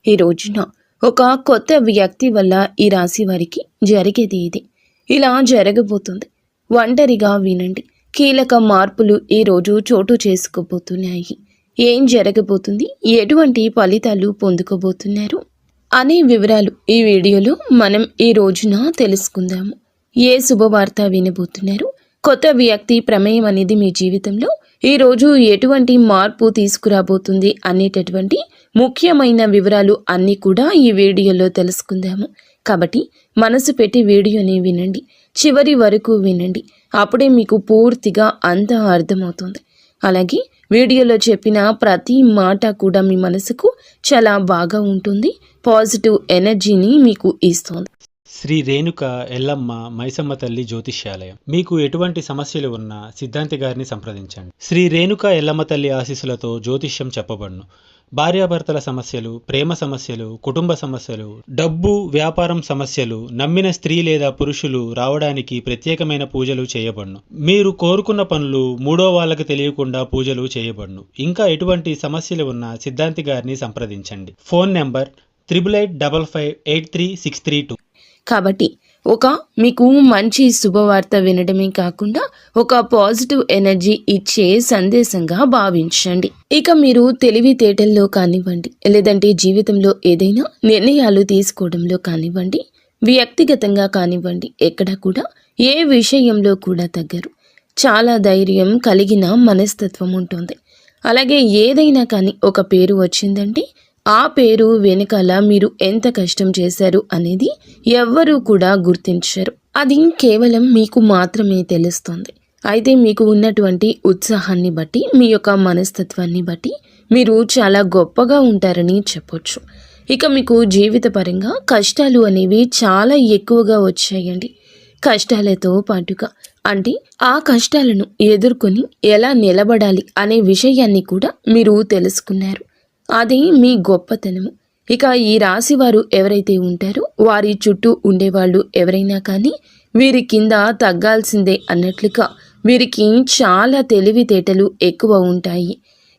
ఈ రోజున ఒక కొత్త వ్యక్తి వల్ల ఈ రాశి వారికి జరిగేది ఇది. ఇలా జరగబోతుంది. ఒంటరిగా వినండి. కీలక మార్పులు ఈ రోజు చోటు చేసుకోబోతున్నాయి. ఏం జరగబోతుంది, ఎటువంటి ఫలితాలు పొందుకోబోతున్నారు అనే వివరాలు ఈ వీడియోలో మనం ఈ రోజున తెలుసుకుందాము. ఏ శుభవార్త వినబోతున్నారు, కొత్త వ్యక్తి ప్రమేయం అనేది మీ జీవితంలో ఈరోజు ఎటువంటి మార్పు తీసుకురాబోతుంది అనేటటువంటి ముఖ్యమైన వివరాలు అన్నీ కూడా ఈ వీడియోలో తెలుసుకుందాము. కాబట్టి మనసు పెట్టి వీడియోని వినండి, చివరి వరకు వినండి. అప్పుడే మీకు పూర్తిగా అంతా అర్థమవుతుంది. అలాగే వీడియోలో చెప్పిన ప్రతి మాట కూడా మీ మనసుకు చాలా బాగా ఉంటుంది, పాజిటివ్ ఎనర్జీని మీకు ఇస్తుంది. శ్రీ రేణుక ఎల్లమ్మ మైసమ్మ తల్లి జ్యోతిష్యాలయం. మీకు ఎటువంటి సమస్యలు ఉన్నా సిద్ధాంతి గారిని సంప్రదించండి. శ్రీ రేణుక ఎల్లమ్మ తల్లి ఆశీస్సులతో జ్యోతిష్యం చెప్పబడును. భార్యాభర్తల సమస్యలు, ప్రేమ సమస్యలు, కుటుంబ సమస్యలు, డబ్బు, వ్యాపారం సమస్యలు, నమ్మిన స్త్రీ లేదా పురుషులు రావడానికి ప్రత్యేకమైన పూజలు చేయబడును. మీరు కోరుకున్న పనులు మూడో వాళ్ళకి తెలియకుండా పూజలు చేయబడును. ఇంకా ఎటువంటి సమస్యలు ఉన్నా సిద్ధాంతి గారిని సంప్రదించండి. Phone number 8855836332. కాబట్టి మీకు మంచి శుభవార్త వినడమే కాకుండా ఒక పాజిటివ్ ఎనర్జీ ఇచ్చే సందేశంగా భావించండి. ఇక మీరు తెలివితేటల్లో కానివ్వండి, లేదంటే జీవితంలో ఏదైనా నిర్ణయాలు తీసుకోవడంలో కానివ్వండి, వ్యక్తిగతంగా కానివ్వండి, ఎక్కడ కూడా ఏ విషయంలో కూడా తగ్గరు. చాలా ధైర్యం కలిగిన మనస్తత్వం ఉంటుంది. అలాగే ఏదైనా కానీ ఒక పేరు వచ్చిందంటే ఆ పేరు వెనకాల మీరు ఎంత కష్టం చేశారు అనేది ఎవ్వరూ కూడా గుర్తించరు. అది కేవలం మీకు మాత్రమే తెలుస్తుంది. అయితే మీకు ఉన్నటువంటి ఉత్సాహాన్ని బట్టి, మీ యొక్క మనస్తత్వాన్ని బట్టి మీరు చాలా గొప్పగా ఉంటారని చెప్పొచ్చు. ఇక మీకు జీవితపరంగా కష్టాలు అనేవి చాలా ఎక్కువగా వచ్చాయండి. కష్టాలతో పాటుగా అంటే ఆ కష్టాలను ఎదుర్కొని ఎలా నిలబడాలి అనే విషయాన్ని కూడా మీరు తెలుసుకున్నారు. అది మీ గొప్పతనము. ఇక ఈ రాశి వారు ఎవరైతే ఉంటారో వారి చుట్టూ ఉండేవాళ్ళు ఎవరైనా కానీ వీరి కింద తగ్గాల్సిందే అన్నట్లుగా వీరికి చాలా తెలివితేటలు ఎక్కువ ఉంటాయి.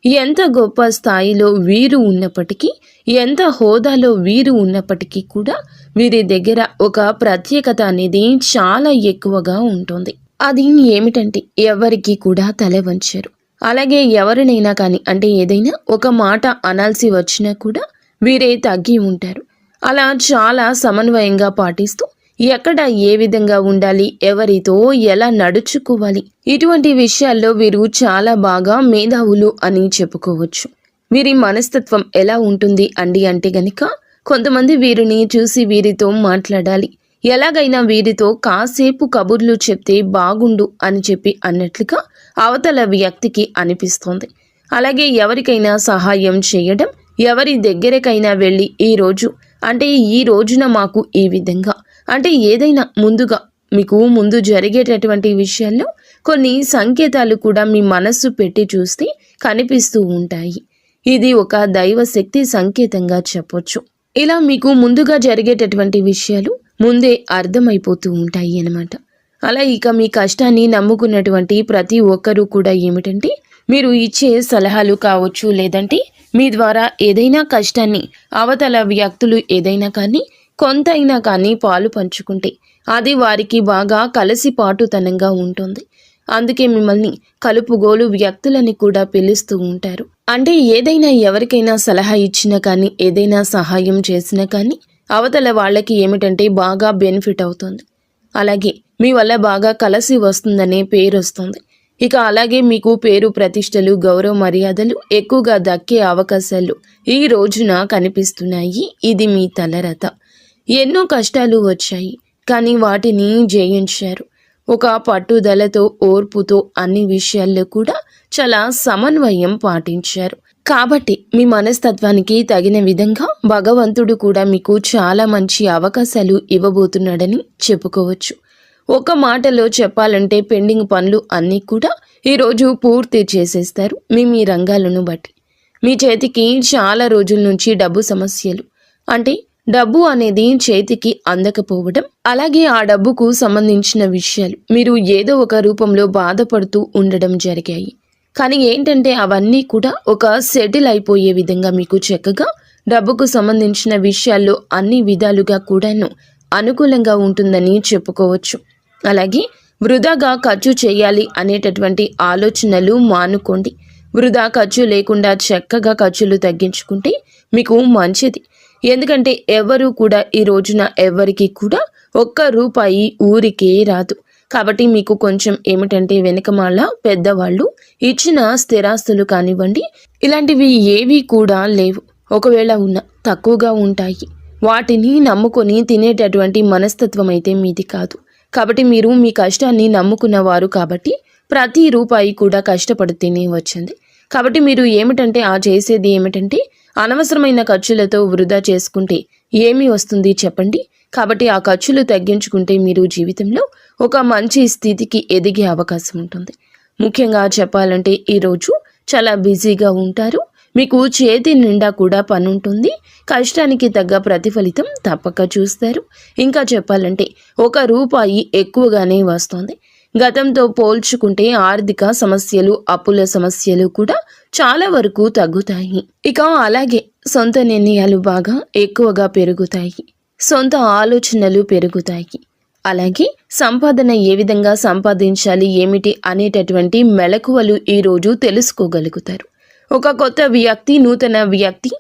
ఎంత గొప్ప స్థాయిలో వీరు ఉన్నప్పటికీ, ఎంత హోదాలో వీరు ఉన్నప్పటికీ కూడా వీరి దగ్గర ఒక ప్రత్యేకత అనేది చాలా ఎక్కువగా ఉంటుంది. అది ఏమిటంటే ఎవరికి కూడా తల వంచరు. అలాగే ఎవరినైనా కానీ అంటే ఏదైనా ఒక మాట అనాల్సి వచ్చినా కూడా వీరే తగ్గి ఉంటారు. అలా చాలా సమన్వయంగా పాటిస్తూ ఎక్కడ ఏ విధంగా ఉండాలి, ఎవరితో ఎలా నడుచుకోవాలి, ఇటువంటి విషయాల్లో వీరు చాలా బాగా మేధావులు అని చెప్పుకోవచ్చు. వీరి మనస్తత్వం ఎలా ఉంటుంది అంటే గనుక కొంతమంది వీరిని చూసి వీరితో మాట్లాడాలి, ఎలాగైనా వీరితో కాసేపు కబుర్లు చెప్తే బాగుండు అని చెప్పి అన్నట్లుగా అవతల వ్యక్తికి అనిపిస్తోంది. అలాగే ఎవరికైనా సహాయం చేయడం, ఎవరి దగ్గరకైనా వెళ్ళి ఈ రోజున మాకు ఈ విధంగా అంటే ఏదైనా ముందుగా మీకు ముందు జరిగేటటువంటి విషయాల్లో కొన్ని సంకేతాలు కూడా మీ మనస్సు పెట్టి చూస్తే కనిపిస్తూ ఉంటాయి. ఇది ఒక దైవశక్తి సంకేతంగా చెప్పొచ్చు. ఇలా మీకు ముందుగా జరిగేటటువంటి విషయాలు ముందే అర్థమైపోతూ ఉంటాయి అన్నమాట. అలా ఇక మీ కష్టాన్ని నమ్ముకున్నటువంటి ప్రతి ఒక్కరూ కూడా ఏమిటంటే మీరు ఇచ్చే సలహాలు కావచ్చు, లేదంటే మీ ద్వారా ఏదైనా కష్టాన్ని అవతల వ్యక్తులు ఏదైనా కానీ కొంతైనా కానీ పాలు పంచుకుంటే అది వారికి బాగా కలిసిపాటుతనంగా ఉంటుంది. అందుకే మిమ్మల్ని కలుపుగోలు వ్యక్తులని కూడా పిలుస్తూ ఉంటారు. అంటే ఏదైనా ఎవరికైనా సలహా ఇచ్చినా కానీ, ఏదైనా సహాయం చేసినా కానీ అవతల వాళ్ళకి ఏమిటంటే బాగా బెనిఫిట్ అవుతుంది. అలాగే మీ వల్ల బాగా కలిసి వస్తుందనే పేరు వస్తుంది. ఇక అలాగే మీకు పేరు ప్రతిష్టలు, గౌరవ మర్యాదలు ఎక్కువగా దక్కే అవకాశాలు ఈ రోజున కనిపిస్తున్నాయి. ఇది మీ తలరత. ఎన్నో కష్టాలు వచ్చాయి, కానీ వాటిని జయించారు. ఒక పట్టుదలతో, ఓర్పుతో అన్ని విషయాల్లో కూడా చాలా సమన్వయం పాటించారు. కాబట్టి మీ మనస్తత్వానికి తగిన విధంగా భగవంతుడు కూడా మీకు చాలా మంచి అవకాశాలు ఇవ్వబోతున్నాడని చెప్పుకోవచ్చు. ఒక మాటలో చెప్పాలంటే పెండింగ్ పనులు అన్నీ కూడా ఈరోజు పూర్తి చేసేస్తారు. మీ రంగాలను బట్టి మీ చేతికి చాలా రోజుల నుంచి డబ్బు సమస్యలు, అంటే డబ్బు అనేది చేతికి అందకపోవడం, అలాగే ఆ డబ్బుకు సంబంధించిన విషయాలు మీరు ఏదో ఒక రూపంలో బాధపడుతూ ఉండడం జరిగాయి. కానీ ఏంటంటే అవన్నీ కూడా ఒక సెటిల్ అయిపోయే విధంగా మీకు చక్కగా డబ్బుకు సంబంధించిన విషయాల్లో అన్ని విధాలుగా కూడాను అనుకూలంగా ఉంటుందని చెప్పుకోవచ్చు. అలాగే వృధాగా ఖర్చు చేయాలి అనేటటువంటి ఆలోచనలు మానుకోండి. వృధా ఖర్చు లేకుండా చక్కగా ఖర్చులు తగ్గించుకుంటే మీకు మంచిది. ఎందుకంటే ఎవరు కూడా ఈ రోజున ఎవరికి కూడా ఒక్క రూపాయి ఊరికే రాదు. కాబట్టి మీకు కొంచెం ఏమిటంటే వెనకమాల పెద్దవాళ్ళు ఇచ్చిన స్థిరాస్తులు కానివ్వండి, ఇలాంటివి ఏవి కూడా లేవు. ఒకవేళ ఉన్న తక్కువగా ఉంటాయి. వాటిని నమ్ముకొని తినేటటువంటి మనస్తత్వం అయితే మీది కాదు. కాబట్టి మీరు మీ కష్టాన్ని నమ్ముకున్నవారు కాబట్టి ప్రతి రూపాయి కూడా కష్టపడి తినే వచ్చింది. కాబట్టి మీరు ఏమిటంటే చేసేది ఏమిటంటే అనవసరమైన ఖర్చులతో వృధా చేసుకుంటే ఏమి వస్తుంది చెప్పండి. కాబట్టి ఆ ఖర్చులు తగ్గించుకుంటే మీరు జీవితంలో ఒక మంచి స్థితికి ఎదిగే అవకాశం ఉంటుంది. ముఖ్యంగా చెప్పాలంటే ఈరోజు చాలా బిజీగా ఉంటారు. మీకు చేతి నిండా కూడా పని ఉంటుంది. కష్టానికి తగ్గ ప్రతిఫలితం తప్పక చూస్తారు. ఇంకా చెప్పాలంటే ఒక రూపాయి ఎక్కువగానే వస్తుంది. గతంతో పోల్చుకుంటే ఆర్థిక సమస్యలు, అప్పుల సమస్యలు కూడా చాలా వరకు తగ్గుతాయి. ఇక అలాగే సొంత నిర్ణయాలు బాగా ఎక్కువగా పెరుగుతాయి. సొంత ఆలోచనలు పెరుగుతాయి. అలాగే సంపాదన ఏ విధంగా సంపాదించాలి ఏమిటి అనేటటువంటి మెళకువలు ఈరోజు తెలుసుకోగలుగుతారు. ఒక కొత్త వ్యక్తి, నూతన వ్యక్తి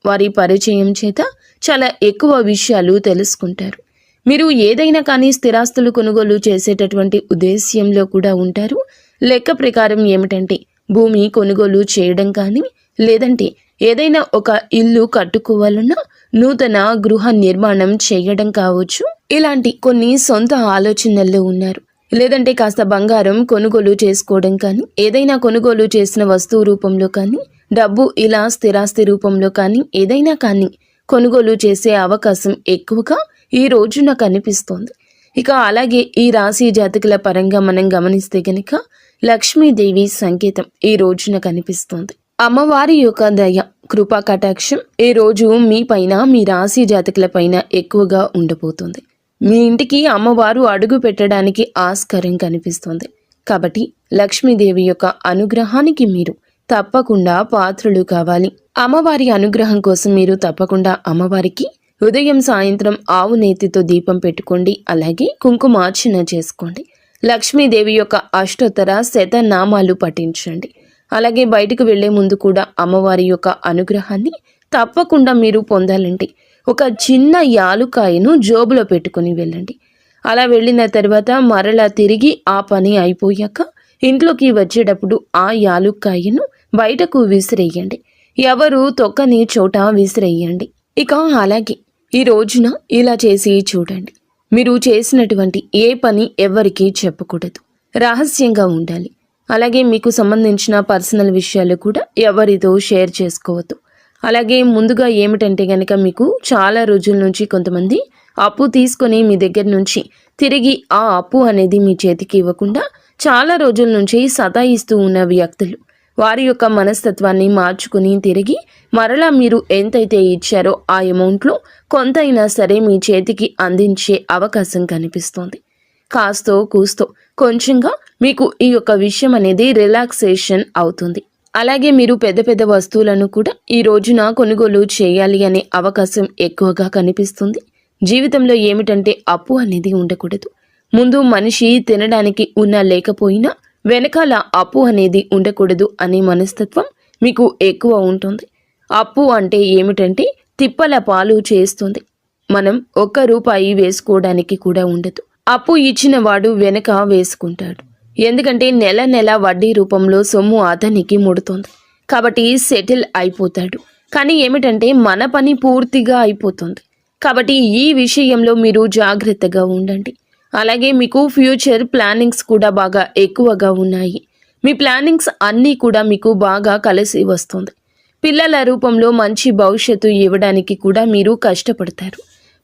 వారి పరిచయం చేత చాలా ఎక్కువ విషయాలు తెలుసుకుంటారు. మీరు ఏదైనా కానీ స్థిరాస్తులు కొనుగోలు చేసేటటువంటి ఉద్దేశ్యంలో కూడా ఉంటారు. లెక్క ప్రకారం ఏమిటంటే భూమి కొనుగోలు చేయడం కానీ, లేదంటే ఏదైనా ఒక ఇల్లు కట్టుకోవాలన్నా నూతన గృహ నిర్మాణం చేయడం కావచ్చు. ఇలాంటి కొన్ని సొంత ఆలోచనల్లో ఉన్నారు. లేదంటే కాస్త బంగారం కొనుగోలు చేసుకోవడం కానీ, ఏదైనా కొనుగోలు చేసిన వస్తువు రూపంలో కానీ, డబ్బు ఇలా స్థిరాస్తి రూపంలో కానీ ఏదైనా కానీ కొనుగోలు చేసే అవకాశం ఎక్కువగా ఈ రోజున కనిపిస్తోంది. ఇక అలాగే ఈ రాశి జాతకుల పరంగా మనం గమనిస్తే గనక లక్ష్మీదేవి సంకేతం ఈ రోజున కనిపిస్తోంది. అమ్మవారి యొక్క దయ, కృపా కటాక్షం ఈ రోజు మీ పైన, మీ రాశి జాతకుల పైన ఎక్కువగా ఉండబోతుంది. మీ ఇంటికి అమ్మవారు అడుగు పెట్టడానికి ఆస్కారం కనిపిస్తుంది. కాబట్టి లక్ష్మీదేవి యొక్క అనుగ్రహానికి మీరు తప్పకుండా పాత్రులు కావాలి. అమ్మవారి అనుగ్రహం కోసం మీరు తప్పకుండా అమ్మవారికి ఉదయం సాయంత్రం ఆవు నేతితో దీపం పెట్టుకోండి. అలాగే కుంకుమార్చన చేసుకోండి. లక్ష్మీదేవి యొక్క అష్టోత్తర శతనామాలు పఠించండి. అలాగే బయటకు వెళ్లే ముందు కూడా అమ్మవారి యొక్క అనుగ్రహాన్ని తప్పకుండా మీరు పొందాలంటే ఒక చిన్న యాలుకాయను జోబులో పెట్టుకుని వెళ్ళండి. అలా వెళ్ళిన తర్వాత మరలా తిరిగి ఆ పని అయిపోయాక ఇంట్లోకి వచ్చేటప్పుడు ఆ యాలుకాయను బయటకు విసిరేయండి. ఎవరు తొక్కని చోట విసిరేయండి. ఇక అలాగే ఈ రోజున ఇలా చేసి చూడండి. మీరు చేసినటువంటి ఏ పని ఎవరికీ చెప్పకూడదు, రహస్యంగా ఉండాలి. అలాగే మీకు సంబంధించిన పర్సనల్ విషయాలు కూడా ఎవరితో షేర్ చేసుకోవద్దు. అలాగే ముందుగా ఏమిటంటే గనక మీకు చాలా రోజుల నుంచి కొంతమంది అప్పు తీసుకొని మీ దగ్గర నుంచి తిరిగి ఆ అప్పు అనేది మీ చేతికి ఇవ్వకుండా చాలా రోజుల నుంచి సతాయిస్తూ ఉన్న వ్యక్తులు వారి యొక్క మనస్తత్వాన్ని మార్చుకుని తిరిగి మరలా మీరు ఎంతైతే ఇచ్చారో ఆ అమౌంట్లో కొంతైనా సరే మీ చేతికి అందించే అవకాశం కనిపిస్తోంది. కాస్తో కూస్తో కొంచెంగా మీకు ఈ యొక్క విషయం అనేది రిలాక్సేషన్ అవుతుంది. అలాగే మీరు పెద్ద పెద్ద వస్తువులను కూడా ఈ రోజున కొనుగోలు చేయాలి అనే అవకాశం ఎక్కువగా కనిపిస్తుంది. జీవితంలో ఏమిటంటే అప్పు అనేది ఉండకూడదు. ముందు మనిషి తినడానికి ఉన్నా లేకపోయినా వెనకాల అప్పు అనేది ఉండకూడదు అనే మనస్తత్వం మీకు ఎక్కువ ఉంటుంది. అప్పు అంటే ఏమిటంటే తిప్పల పాలు చేస్తుంది. మనం ఒక్క రూపాయి వేసుకోవడానికి కూడా ఉండదు. అప్పు ఇచ్చిన వాడు వెనక వేసుకుంటాడు. ఎందుకంటే నెల నెల వడ్డీ రూపంలో సొమ్ము అతనికి ముడుతుంది. కాబట్టి సెటిల్ అయిపోతాడు. కానీ ఏమిటంటే మన పని పూర్తిగా అయిపోతుంది. కాబట్టి ఈ విషయంలో మీరు జాగ్రత్తగా ఉండండి. అలాగే మీకు ఫ్యూచర్ ప్లానింగ్స్ కూడా బాగా ఎక్కువగా ఉన్నాయి. మీ ప్లానింగ్స్ అన్నీ కూడా మీకు బాగా కలిసి వస్తుంది. పిల్లల రూపంలో మంచి భవిష్యత్తు ఇవ్వడానికి కూడా మీరు కష్టపడతారు.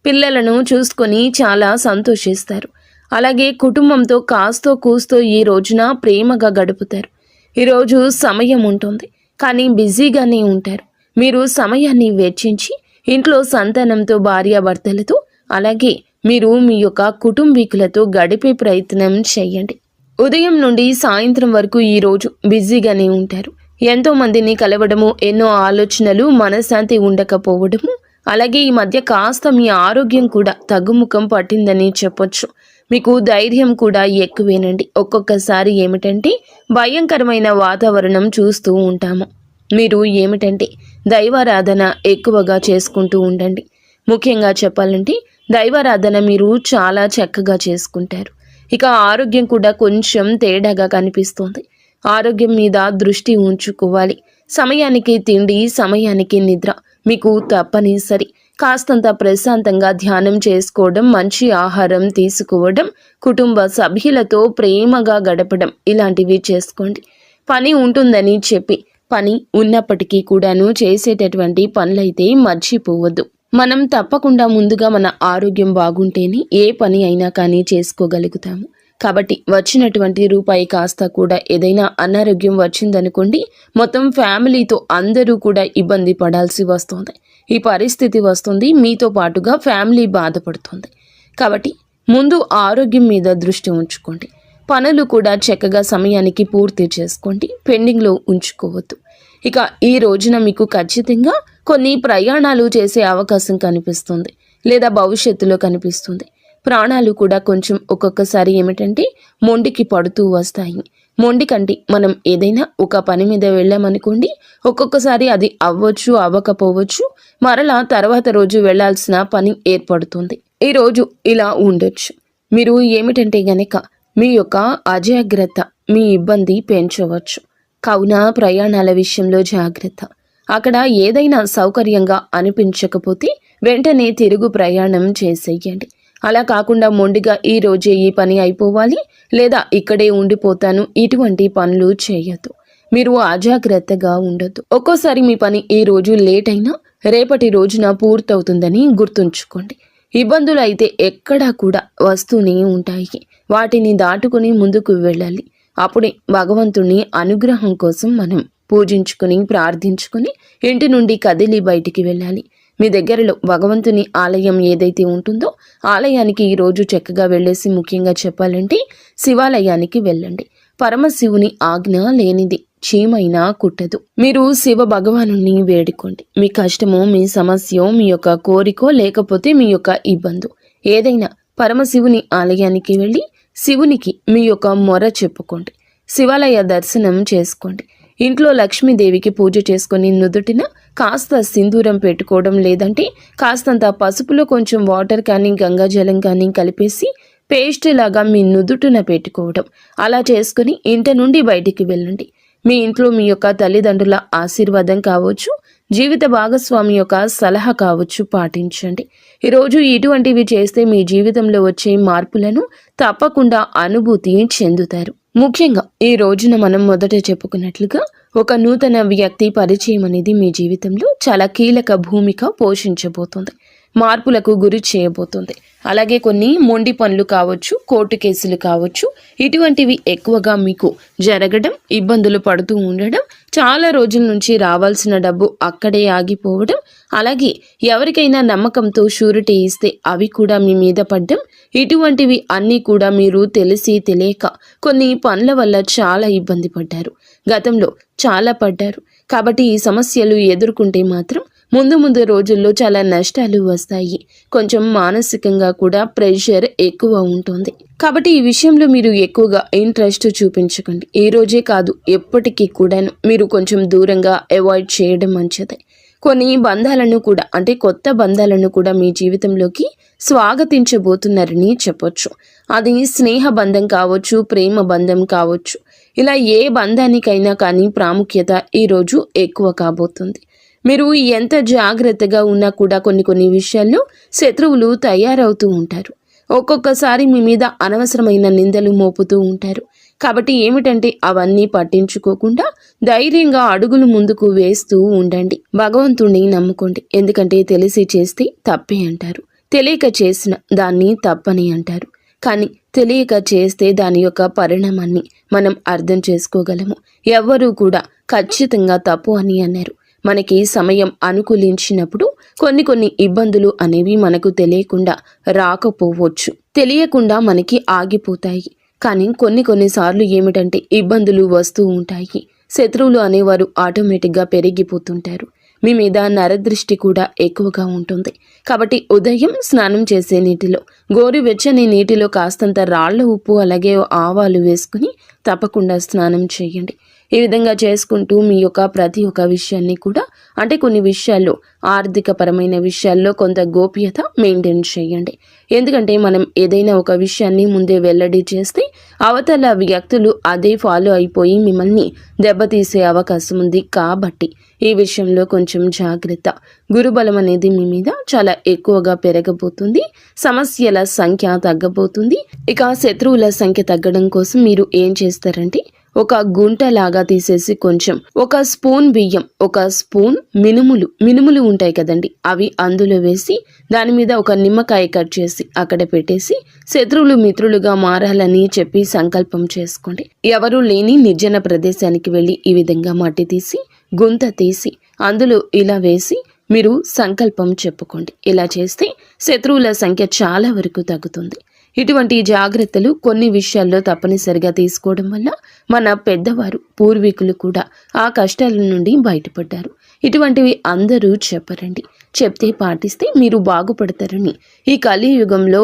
పిల్లలను చూసుకొని చాలా సంతోషిస్తారు. అలాగే కుటుంబంతో కాస్తో కూస్తో ఈ రోజున ప్రేమగా గడుపుతారు. ఈరోజు సమయం ఉంటుంది, కానీ బిజీగానే ఉంటారు. మీరు సమయాన్ని వెచ్చించి ఇంట్లో సంతానంతో, భార్యాభర్తలతో, అలాగే మీరు మీ యొక్క కుటుంబీకులతో గడిపే ప్రయత్నం చేయండి. ఉదయం నుండి సాయంత్రం వరకు ఈరోజు బిజీగానే ఉంటారు. ఎంతో మందిని కలవడము, ఎన్నో ఆలోచనలు, మనశ్శాంతి ఉండకపోవడము, అలాగే ఈ మధ్య కాస్త మీ ఆరోగ్యం కూడా తగ్గుముఖం పట్టిందని చెప్పొచ్చు. మీకు ధైర్యం కూడా ఎక్కువేనండి. ఒక్కొక్కసారి ఏమిటంటే భయంకరమైన వాతావరణం చూస్తూ ఉంటాము. మీరు ఏమిటంటే దైవారాధన ఎక్కువగా చేసుకుంటూ ఉండండి. ముఖ్యంగా చెప్పాలంటే దైవారాధన మీరు చాలా చక్కగా చేసుకుంటారు. ఇక ఆరోగ్యం కూడా కొంచెం తేడాగా కనిపిస్తోంది. ఆరోగ్యం మీద దృష్టి ఉంచుకోవాలి. సమయానికి తిండి, సమయానికి నిద్ర మీకు తప్పనిసరి. కాస్తంత ప్రశాంతంగా ధ్యానం చేసుకోవడం, మంచి ఆహారం తీసుకోవడం, కుటుంబ సభ్యులతో ప్రేమగా గడపడం ఇలాంటివి చేసుకోండి. పని ఉంటుందని చెప్పి పని ఉన్నప్పటికీ కూడాను చేసేటటువంటి పనులైతే మర్చిపోవద్దు. మనం తప్పకుండా ముందుగా మన ఆరోగ్యం బాగుంటేనే ఏ పని అయినా కానీ చేసుకోగలుగుతాము. కాబట్టి వచ్చినటువంటి రూపాయి కాస్త కూడా ఏదైనా అనారోగ్యం వచ్చిందనుకోండి, మొత్తం ఫ్యామిలీతో అందరూ కూడా ఇబ్బంది పడాల్సి వస్తుంది. ఈ పరిస్థితి వస్తుంది, మీతో పాటుగా ఫ్యామిలీ బాధపడుతుంది. కాబట్టి ముందు ఆరోగ్యం మీద దృష్టి ఉంచుకోండి. పనులు కూడా చక్కగా సమయానికి పూర్తి చేసుకోండి. పెండింగ్లో ఉంచుకోవద్దు. ఇక ఈ రోజున మీకు ఖచ్చితంగా కొన్ని ప్రయాణాలు చేసే అవకాశం కనిపిస్తుంది, లేదా భవిష్యత్తులో కనిపిస్తుంది. ప్రాణాలు కూడా కొంచెం ఒక్కొక్కసారి ఏమిటంటే మొండికి పడుతూ వస్తాయి. మొండి కంటే మనం ఏదైనా ఒక పని మీద వెళ్ళామనుకోండి, ఒక్కొక్కసారి అది అవ్వచ్చు, అవ్వకపోవచ్చు, మరలా తర్వాత రోజు వెళ్లాల్సిన పని ఏర్పడుతుంది. ఈ రోజు ఇలా ఉండొచ్చు. మీరు ఏమిటంటే గనక మీ యొక్క అజాగ్రత్త మీ ఇబ్బంది పెంచవచ్చు. కావున ప్రయాణాల విషయంలో జాగ్రత్త. అక్కడ ఏదైనా సౌకర్యంగా అనిపించకపోతే వెంటనే తిరుగు ప్రయాణం చేసేయండి. అలా కాకుండా మొండిగా ఈ రోజే ఈ పని అయిపోవాలి, లేదా ఇక్కడే ఉండిపోతాను, ఇటువంటి పనులు చేయొద్దు. మీరు అజాగ్రత్తగా ఉండొద్దు. ఒక్కోసారి మీ పని ఈ రోజు లేట్ అయినా రేపటి రోజున పూర్తవుతుందని గుర్తుంచుకోండి. ఇబ్బందులు అయితే ఎక్కడా కూడా వస్తూనే ఉంటాయి. వాటిని దాటుకుని ముందుకు వెళ్ళాలి. అప్పుడే భగవంతుని అనుగ్రహం కోసం మనం పూజించుకుని, ప్రార్థించుకుని ఇంటి నుండి కదిలి బయటికి వెళ్ళాలి. మీ దగ్గరలో భగవంతుని ఆలయం ఏదైతే ఉంటుందో ఆలయానికి ఈరోజు చక్కగా వెళ్ళేసి, ముఖ్యంగా చెప్పాలంటే శివాలయానికి వెళ్ళండి. పరమశివుని ఆజ్ఞ లేనిది చీమైనా కుట్టదు. మీరు శివ భగవాను వేడుకోండి. మీ కష్టమో, మీ సమస్యో, మీ యొక్క కోరికో, లేకపోతే మీ యొక్క ఇబ్బంది ఏదైనా పరమశివుని ఆలయానికి వెళ్ళి శివునికి మీ యొక్క మొర చెప్పుకోండి. శివాలయ దర్శనం చేసుకోండి. ఇంట్లో లక్ష్మీదేవికి పూజ చేసుకొని నుదుటిన కాస్త సింధూరం పెట్టుకోవడం, లేదంటే కాస్తంత పసుపులో కొంచెం వాటర్ కానీ గంగాజలం కానీ కలిపేసి పేస్ట్ లాగా మీ నుదుటిన పెట్టుకోవడం, అలా చేసుకుని ఇంటి నుండి బయటికి వెళ్ళండి. మీ ఇంట్లో మీ యొక్క తల్లిదండ్రుల ఆశీర్వాదం కావచ్చు, జీవిత భాగస్వామి యొక్క సలహా కావచ్చు, పాటించండి. ఈరోజు ఇటువంటివి చేస్తే మీ జీవితంలో వచ్చే మార్పులను తప్పకుండా అనుభూతి చెందుతారు. ముఖ్యంగా ఈ రోజున మనం మొదట చెప్పుకున్నట్లుగా ఒక నూతన వ్యక్తి పరిచయం అనేది మీ జీవితంలో చాలా కీలక భూమిక పోషించబోతుంది. మార్పులకు గురి చేయబోతుంది. అలాగే కొన్ని మొండి పనులు కావచ్చు, కోర్టు కేసులు కావచ్చు, ఇటువంటివి ఎక్కువగా మీకు జరగడం, ఇబ్బందులు పడుతూ ఉండడం, చాలా రోజుల నుంచి రావాల్సిన డబ్బు అక్కడే ఆగిపోవడం, అలాగే ఎవరికైనా నమ్మకంతో షూరిటీ ఇస్తే అవి కూడా మీ మీద పడ్డం, ఇటువంటివి అన్నీ కూడా మీరు తెలిసి తెలియక కొన్ని పనుల వల్ల చాలా ఇబ్బంది పడ్డారు. గతంలో చాలా పడ్డారు. కాబట్టి ఈ సమస్యలు ఎదుర్కొంటే మాత్రం ముందు రోజుల్లో చాలా నష్టాలు వస్తాయి. కొంచెం మానసికంగా కూడా ప్రెషర్ ఎక్కువ ఉంటుంది. కాబట్టి ఈ విషయంలో మీరు ఎక్కువగా ఇంట్రెస్ట్ చూపించకండి. ఈ రోజే కాదు, ఎప్పటికీ కూడాను మీరు కొంచెం దూరంగా అవాయిడ్ చేయడం మంచిది. కొన్ని బంధాలను కూడా, అంటే కొత్త బంధాలను కూడా మీ జీవితంలోకి స్వాగతించబోతున్నారని చెప్పొచ్చు. అది స్నేహ బంధం కావచ్చు, ప్రేమ బంధం కావచ్చు. ఇలా ఏ బంధానికైనా కానీ ప్రాముఖ్యత ఈరోజు ఎక్కువ కాబోతుంది. మీరు ఎంత జాగ్రత్తగా ఉన్నా కూడా కొన్ని విషయాల్లో శత్రువులు తయారవుతూ ఉంటారు. ఒక్కొక్కసారి మీ మీద అనవసరమైన నిందలు మోపుతూ ఉంటారు. కాబట్టి ఏమిటంటే అవన్నీ పట్టించుకోకుండా ధైర్యంగా అడుగులు ముందుకు వేస్తూ ఉండండి. భగవంతుణ్ణి నమ్ముకోండి. ఎందుకంటే తెలిసి చేస్తే తప్పే అంటారు, తెలియక చేసిన దాన్ని తప్పని అంటారు. కానీ తెలియక చేస్తే దాని యొక్క పరిణామాన్ని మనం అర్థం చేసుకోగలము. ఎవ్వరూ కూడా ఖచ్చితంగా తప్పు అని అన్నారు. మనకి సమయం అనుకూలించినప్పుడు కొన్ని ఇబ్బందులు అనేవి మనకు తెలియకుండా రాకపోవచ్చు, తెలియకుండా మనకి ఆగిపోతాయి. కానీ కొన్నిసార్లు ఏమిటంటే ఇబ్బందులు వస్తూ ఉంటాయి, శత్రువులు అనేవారు ఆటోమేటిక్గా పెరిగిపోతుంటారు. మీ మీద నరదృష్టి కూడా ఎక్కువగా ఉంటుంది. కాబట్టి ఉదయం స్నానం చేసే నీటిలో గోరువెచ్చని నీటిలో కాస్తంత రాళ్ల ఉప్పు అలాగే ఆవాలు వేసుకుని తప్పకుండా స్నానం చేయండి. ఈ విధంగా చేసుకుంటూ మీ యొక్క ప్రతి ఒక్క విషయాన్ని కూడా అంటే కొన్ని విషయాల్లో ఆర్థిక పరమైన విషయాల్లో కొంత గోప్యత మెయింటైన్ చేయండి. ఎందుకంటే మనం ఏదైనా ఒక విషయాన్ని ముందే వెల్లడి చేస్తే అవతల వ్యక్తులు అదే ఫాలో అయిపోయి మిమ్మల్ని దెబ్బతీసే అవకాశం ఉంది. కాబట్టి ఈ విషయంలో కొంచెం జాగ్రత్త. గురుబలం అనేది మీ మీద చాలా ఎక్కువగా పెరగబోతుంది. సమస్యల సంఖ్య తగ్గబోతుంది. ఇక శత్రువుల సంఖ్య తగ్గడం కోసం మీరు ఏం చేస్తారంటే ఒక గుంట లాగా తీసేసి కొంచెం ఒక స్పూన్ బియ్యం, ఒక స్పూన్ మినుములు ఉంటాయి కదండి, అవి అందులో వేసి దాని మీద ఒక నిమ్మకాయ కట్ చేసి అక్కడ పెట్టేసి శత్రువులు మిత్రులుగా మారాలని చెప్పి సంకల్పం చేసుకోండి. ఎవరూ లేని నిర్జన ప్రదేశానికి వెళ్ళి ఈ విధంగా మట్టి తీసి గుంత తీసి అందులో ఇలా వేసి మీరు సంకల్పం చెప్పుకోండి. ఇలా చేస్తే శత్రువుల సంఖ్య చాలా వరకు తగ్గుతుంది. ఇటువంటి జాగ్రత్తలు కొన్ని విషయాల్లో తప్పనిసరిగా తీసుకోవడం వల్ల మన పెద్దవారు పూర్వీకులు కూడా ఆ కష్టాల నుండి బయటపడ్డారు. ఇటువంటివి అందరూ చెప్పరండి. చెప్తే పాటిస్తే మీరు బాగుపడతారని ఈ కలియుగంలో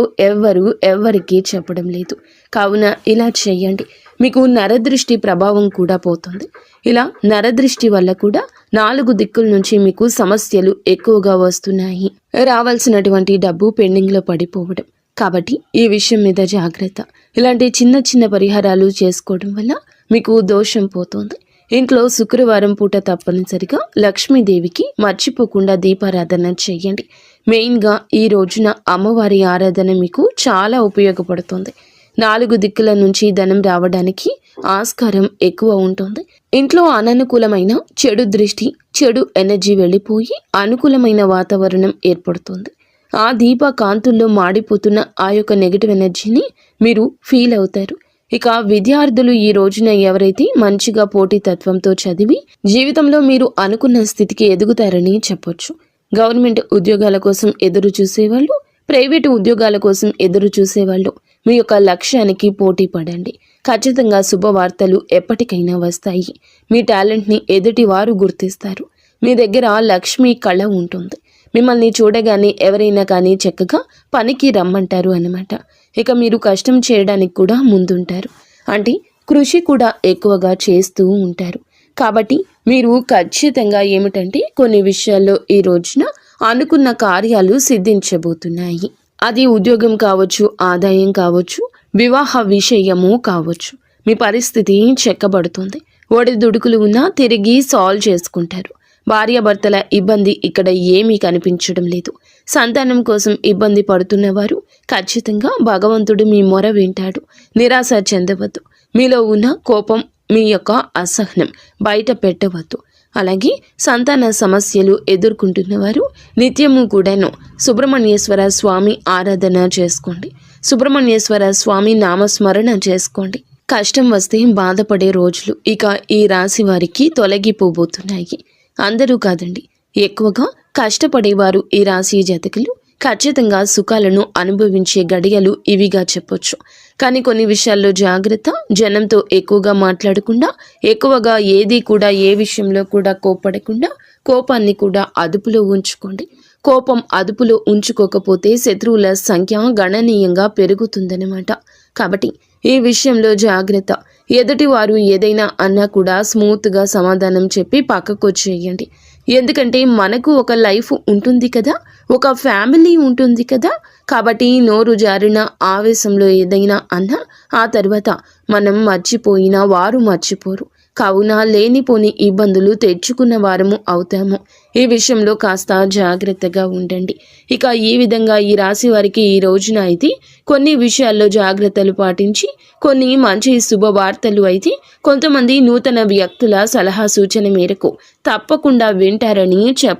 ఎవరికి చెప్పడం లేదు. కావున ఇలా చేయండి. మీకు నరదృష్టి ప్రభావం కూడా పోతుంది. ఇలా నరదృష్టి వల్ల కూడా 4 దిక్కుల నుంచి మీకు సమస్యలు ఎక్కువగా వస్తున్నాయి. రావాల్సినటువంటి డబ్బు పెండింగ్లో పడిపోవడం. కాబట్టి ఈ విషయం మీద జాగ్రత్త. ఇలాంటి చిన్న చిన్న పరిహారాలు చేసుకోవడం వల్ల మీకు దోషం పోతుంది. ఇంట్లో శుక్రవారం పూట తప్పనిసరిగా లక్ష్మీదేవికి మర్చిపోకుండా దీపారాధన చేయండి. మెయిన్గా ఈ రోజున అమ్మవారి ఆరాధన మీకు చాలా ఉపయోగపడుతుంది. 4 దిక్కుల నుంచి ధనం రావడానికి ఆస్కారం ఎక్కువ ఉంటుంది. ఇంట్లో అననుకూలమైన చెడు దృష్టి, చెడు ఎనర్జీ వెళ్ళిపోయి అనుకూలమైన వాతావరణం ఏర్పడుతుంది. ఆ దీప కాంతుల్లో మాడిపోతున్న ఆ యొక్క నెగిటివ్ ఎనర్జీని మీరు ఫీల్ అవుతారు. ఇక విద్యార్థులు ఈ రోజున ఎవరైతే మంచిగా పోటీతత్వంతో చదివి జీవితంలో మీరు అనుకున్న స్థితికి ఎదుగుతారని చెప్పొచ్చు. గవర్నమెంట్ ఉద్యోగాల కోసం ఎదురు చూసేవాళ్ళు, ప్రైవేటు ఉద్యోగాల కోసం ఎదురు చూసేవాళ్ళు మీ యొక్క లక్ష్యానికి పోటీ పడండి. ఖచ్చితంగా శుభవార్తలు ఎప్పటికైనా వస్తాయి. మీ టాలెంట్ని ఎదుటి వారు గుర్తిస్తారు. మీ దగ్గర లక్ష్మీ కళ ఉంటుంది. మిమ్మల్ని చూడగానే ఎవరైనా కానీ చక్కగా పనికి రమ్మంటారు అన్నమాట. ఇక మీరు కష్టం చేయడానికి కూడా ముందుంటారు. అంటే కృషి కూడా ఎక్కువగా చేస్తూ ఉంటారు. కాబట్టి మీరు ఖచ్చితంగా ఏమిటంటే కొన్ని విషయాల్లో ఈ రోజున అనుకున్న కార్యాలు సిద్ధించబోతున్నాయి. అది ఉద్యోగం కావచ్చు, ఆదాయం కావచ్చు, వివాహ విషయము కావచ్చు. మీ పరిస్థితి చెక్కబడుతుంది. ఒడిదుడుకులు ఉన్నా తిరిగి సాల్వ్ చేసుకుంటారు. భార్యాభర్తల ఇబ్బంది ఇక్కడ ఏమీ కనిపించడం లేదు. సంతానం కోసం ఇబ్బంది పడుతున్నవారు ఖచ్చితంగా భగవంతుడు మీ మొర వింటాడు. నిరాశ చెందవద్దు. మీలో ఉన్న కోపం, మీ యొక్క అసహనం బయట పెట్టవద్దు. అలాగే సంతాన సమస్యలు ఎదుర్కొంటున్నవారు నిత్యము కూడాను సుబ్రహ్మణ్యేశ్వర స్వామి ఆరాధన చేసుకోండి. సుబ్రహ్మణ్యేశ్వర స్వామి నామస్మరణ చేసుకోండి. కష్టం వస్తే బాధపడే రోజులు ఇక ఈ రాశి వారికి తొలగిపోబోతున్నాయి. అందరూ కాదండి, ఎక్కువగా కష్టపడేవారు ఈ రాశి జాతకులు ఖచ్చితంగా సుఖాలను అనుభవించే గడియలు ఇవిగా చెప్పొచ్చు. కానీ కొన్ని విషయాల్లో జాగ్రత్త. జనంతో ఎక్కువగా మాట్లాడకుండా, ఎక్కువగా ఏది కూడా ఏ విషయంలో కూడా కోప్పడకుండా కోపాన్ని కూడా అదుపులో ఉంచుకోండి. కోపం అదుపులో ఉంచుకోకపోతే శత్రువుల సంఖ్య గణనీయంగా పెరుగుతుందన్నమాట. కాబట్టి ఈ విషయంలో జాగ్రత్త. ఎదుటివారు ఏదైనా అన్నా కూడా స్మూత్గా సమాధానం చెప్పి పక్కకు వచ్చేయండి. ఎందుకంటే మనకు ఒక లైఫ్ ఉంటుంది కదా, ఒక ఫ్యామిలీ ఉంటుంది కదా. కాబట్టి నోరు జారిన ఆవేశంలో ఏదైనా అన్నా ఆ తర్వాత మనం మర్చిపోయినా వారు మర్చిపోరు. కావున లేనిపోని ఇబ్బందులు తెచ్చుకున్న వారము అవుతాము. ఈ విషయంలో కాస్త జాగ్రత్తగా ఉండండి. ఇక ఈ విధంగా ఈ రాశి వారికి ఈ రోజున అయితే కొన్ని విషయాల్లో జాగ్రత్తలు పాటించి కొన్ని మంచి శుభవార్తలు అయితే కొంతమంది నూతన వ్యక్తుల సలహా సూచన మేరకు తప్పకుండా వింటారని చెప్పొచ్చు.